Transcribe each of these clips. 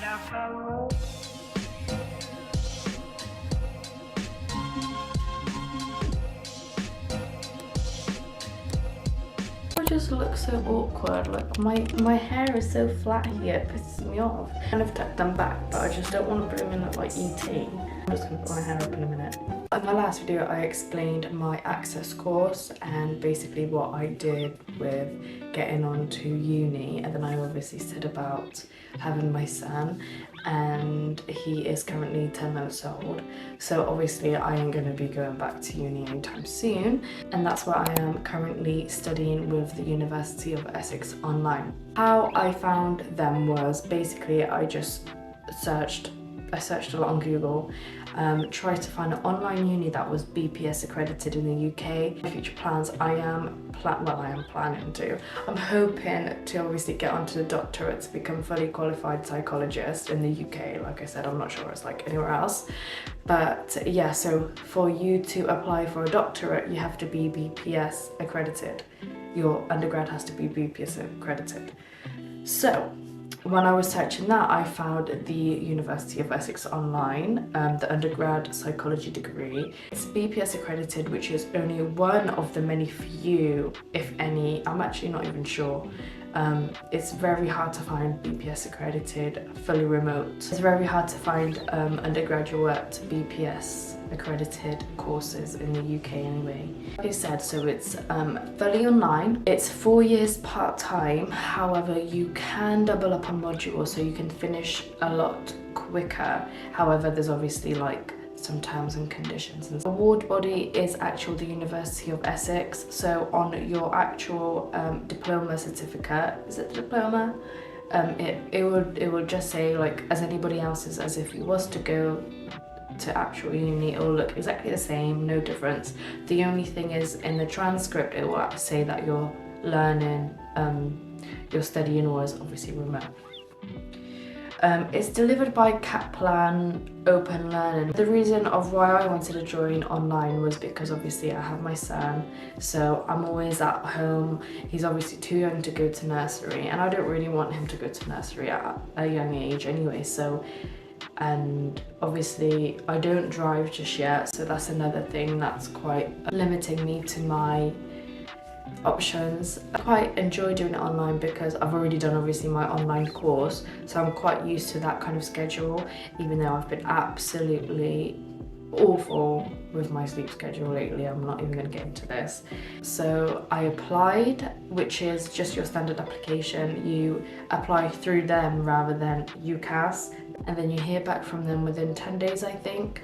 It just looks so awkward. Like my hair is so flat here, it pisses me off. I kind of tuck them back, but I just don't want to put them in look like ET. I'm just gonna put my hair up in a minute. In my last video, I explained my access course and basically what I did with getting onto uni, and then I obviously said about having my son, and he is currently 10 months old, so obviously I ain't going to be going back to uni anytime soon, and that's what I am currently studying with the University of Essex online. How I found them was basically I searched a lot on Google, tried to find an online uni that was BPS accredited in the UK. My future plans, I'm hoping to obviously get onto the doctorate to become fully qualified psychologist in the UK. Like I said, I'm not sure what it's like anywhere else. But yeah, so for you to apply for a doctorate, you have to be BPS accredited. Your undergrad has to be BPS accredited. So when I was searching that, I found the University of Essex online, the undergrad psychology degree. It's BPS accredited, which is only one of the many few, if any, I'm actually not even sure. It's very hard to find BPS accredited, fully remote. It's very hard to find undergraduate BPS accredited courses in the UK anyway. Like I said, so it's fully online. It's 4 years part-time, however you can double up on modules so you can finish a lot quicker. However, there's obviously like some terms and conditions. And the award body is actually the University of Essex, so on your actual diploma certificate, is it diploma? It would just say like as anybody else's, as if you was to go to actual uni, it will look exactly the same, no difference. The only thing is in the transcript it will say that you're learning, you're studying was obviously remote. It's delivered by Kaplan Open Learning. The reason of why I wanted to join online was because obviously I have my son, so I'm always at home. He's obviously too young to go to nursery, and I don't really want him to go to nursery at a young age anyway, so, and obviously I don't drive just yet, so that's another thing that's quite limiting me to my options. I quite enjoy doing it online because I've already done obviously my online course, so I'm quite used to that kind of schedule, even though I've been absolutely awful with my sleep schedule lately. I'm not even going to get into this. So I applied, which is just your standard application. You apply through them rather than UCAS, and then you hear back from them within 10 days, I think.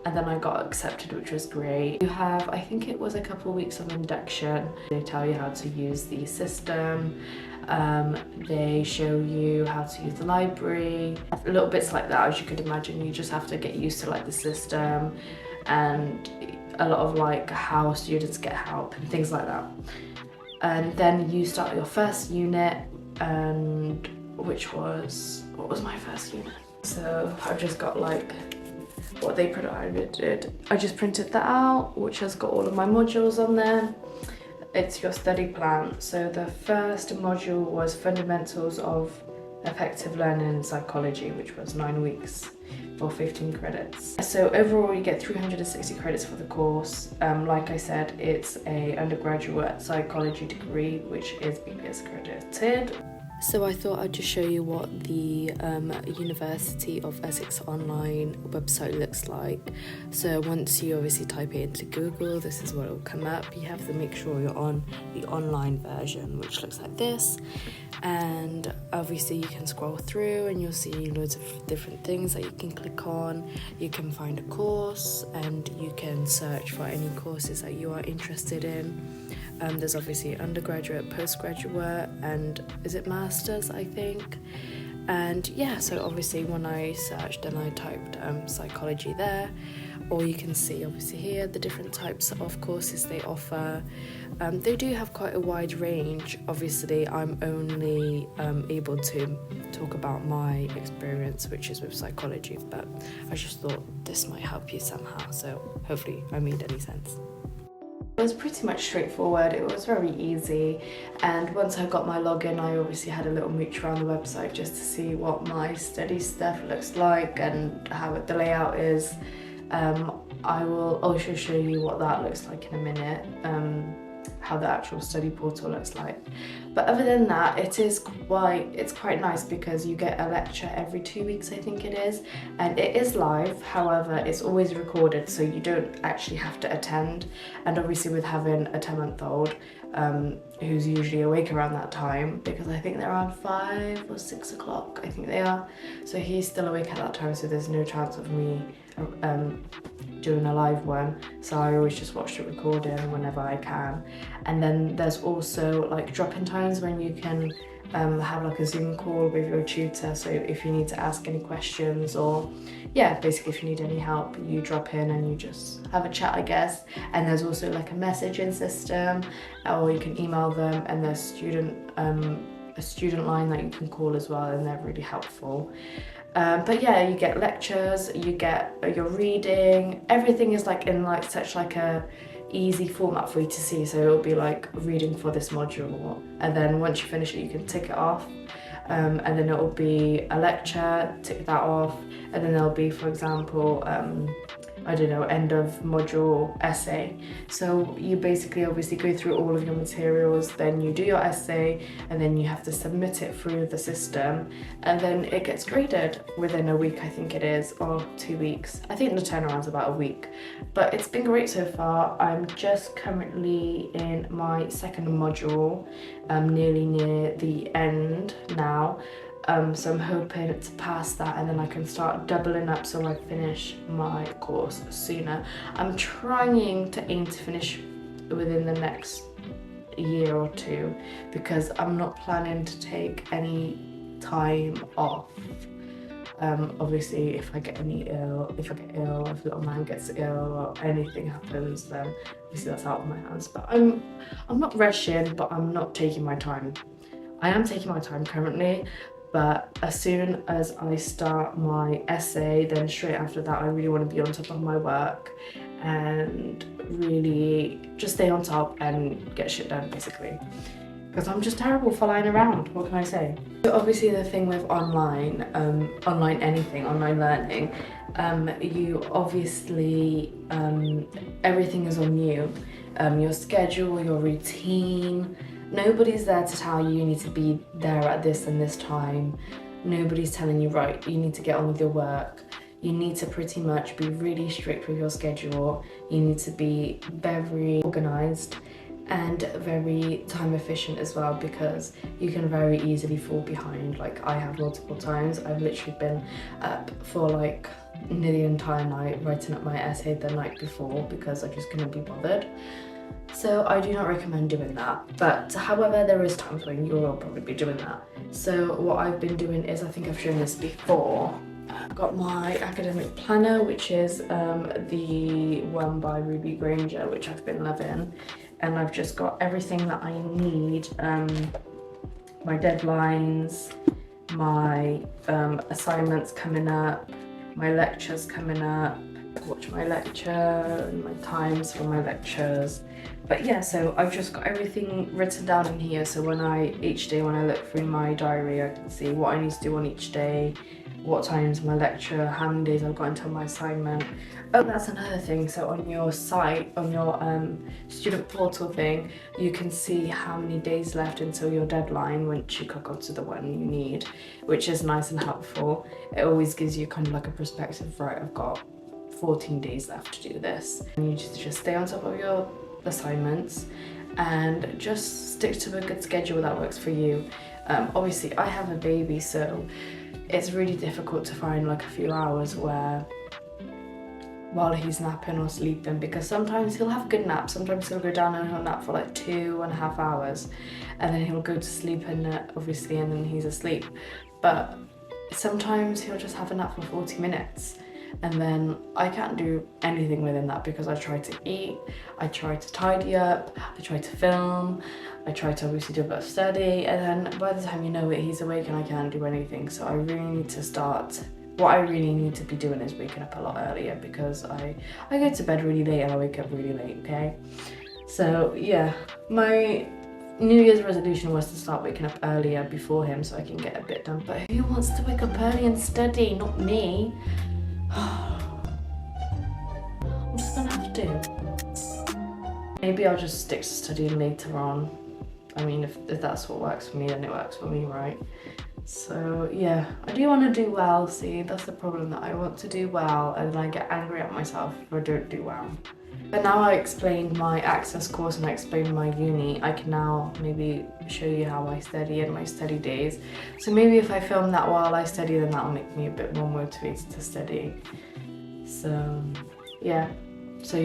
And then I got accepted, which was great. You have, I think it was a couple of weeks of induction. They tell you how to use the system. They show you how to use the library. Little bits like that, as you could imagine. You just have to get used to like the system and a lot of like how students get help and things like that. And then you start your first unit, and what was my first unit? So I've just got like what they provided. I just printed that out, which has got all of my modules on there. It's your study plan. So the first module was Fundamentals of Effective Learning in Psychology, which was 9 weeks for 15 credits. So overall you get 360 credits for the course. Like I said, it's a undergraduate psychology degree, which is BPS accredited. So I thought I'd just show you what the University of Essex online website looks like. So once you obviously type it into Google, this is what will come up. You have to make sure you're on the online version, which looks like this. And obviously you can scroll through and you'll see loads of different things that you can click on. You can find a course and you can search for any courses that you are interested in. There's obviously undergraduate, postgraduate, and is it masters, I think? And yeah, so obviously when I searched and I typed psychology there, or you can see obviously here the different types of courses they offer. They do have quite a wide range. Obviously I'm only able to talk about my experience, which is with psychology, but I just thought this might help you somehow, so hopefully I made any sense. It was pretty much straightforward, it was very easy, and once I got my login I obviously had a little mooch around the website just to see what my study stuff looks like and how the layout is. I will also show you what that looks like in a minute, how the actual study portal looks like. But other than that, it's quite nice because you get a lecture every 2 weeks, I think it is, and it is live. However, it's always recorded, so you don't actually have to attend. And obviously with having a 10-month-old who's usually awake around that time, because I think they're around 5 or 6 o'clock, I think they are, so he's still awake at that time, so there's no chance of me doing a live one, so I always just watch the recording whenever I can. And then there's also like drop-in times when you can have like a Zoom call with your tutor, so if you need to ask any questions, or yeah, basically if you need any help, you drop in and you just have a chat, I guess. And there's also like a messaging system, or you can email them, and there's a student line that you can call as well, and they're really helpful. But yeah, you get lectures, you get your reading, everything is like in like such like a easy format for you to see. So it'll be like reading for this module, and then once you finish it you can tick it off, and then it'll be a lecture, tick that off, and then there'll be, for example, I don't know, end of module essay. So you basically obviously go through all of your materials, then you do your essay, and then you have to submit it through the system, and then it gets graded within a week, I think it is, or 2 weeks. I think the turnaround's about a week, but it's been great so far. I'm just currently in my second module, nearly near the end now. So I'm hoping to pass that, and then I can start doubling up so I finish my course sooner. I'm trying to aim to finish within the next year or two, because I'm not planning to take any time off. Obviously if I get ill, if little man gets ill or anything happens, then obviously that's out of my hands. But I'm not rushing, but I'm not taking my time. I am taking my time currently, but as soon as I start my essay, then straight after that I really want to be on top of my work and really just stay on top and get shit done, basically. Because I'm just terrible for lying around, what can I say? So obviously the thing with online learning, you obviously, everything is on you. Your schedule, your routine. Nobody's there to tell you need to be there at this and this time. Nobody's telling you, right, you need to get on with your work. You need to pretty much be really strict with your schedule. You need to be very organised and very time efficient as well, because you can very easily fall behind. Like I have multiple times. I've literally been up for like nearly the entire night writing up my essay the night before because I just couldn't be bothered. So I do not recommend doing that, but however there is times when you will probably be doing that. So what I've been doing is, I think I've shown this before, I've got my academic planner, which is the one by Ruby Granger, which I've been loving, and I've just got everything that I need, my deadlines, my assignments coming up, my lectures coming up, watch my lecture and my times for my lectures. But yeah, so I've just got everything written down in here, so each day when I look through my diary, I can see what I need to do on each day, what time's my lecture, how many days I've got until my assignment. Oh, that's another thing, so on your site, on your student portal thing, you can see how many days left until your deadline once you click onto the one you need, which is nice and helpful. It always gives you kind of like a perspective, right, I've got 14 days left to do this. And you just stay on top of your assignments and just stick to a good schedule that works for you. Obviously I have a baby, so it's really difficult to find like a few hours while he's napping or sleeping, because sometimes he'll have a good nap, sometimes he'll go down and he'll nap for like 2.5 hours, and then he'll go to sleep obviously, and then he's asleep. But sometimes he'll just have a nap for 40 minutes. And then I can't do anything within that, because I try to eat, I try to tidy up, I try to film, I try to obviously do a bit of study, and then by the time you know it, he's awake and I can't do anything. So I really need to start, what I really need to be doing is waking up a lot earlier, because I go to bed really late and I wake up really late, okay? So yeah, my New Year's resolution was to start waking up earlier before him so I can get a bit done. But who wants to wake up early and study? Not me. I'm just gonna have to. Maybe I'll just stick to studying later on. I mean, if that's what works for me, then it works for me, right? So yeah, I do want to do well. See, that's the problem, that I want to do well and then I get angry at myself if I don't do well. But now I explained my access course and I explained my uni, I can now maybe show you how I study and my study days. So maybe if I film that while I study, then that'll make me a bit more motivated to study. So yeah, so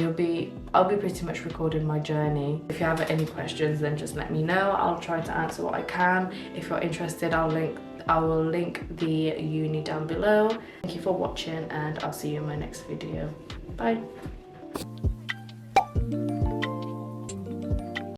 I'll be pretty much recording my journey. If you have any questions, then just let me know. I'll try to answer what I can. If you're interested, I will link the uni down below. Thank you for watching and I'll see you in my next video. Bye.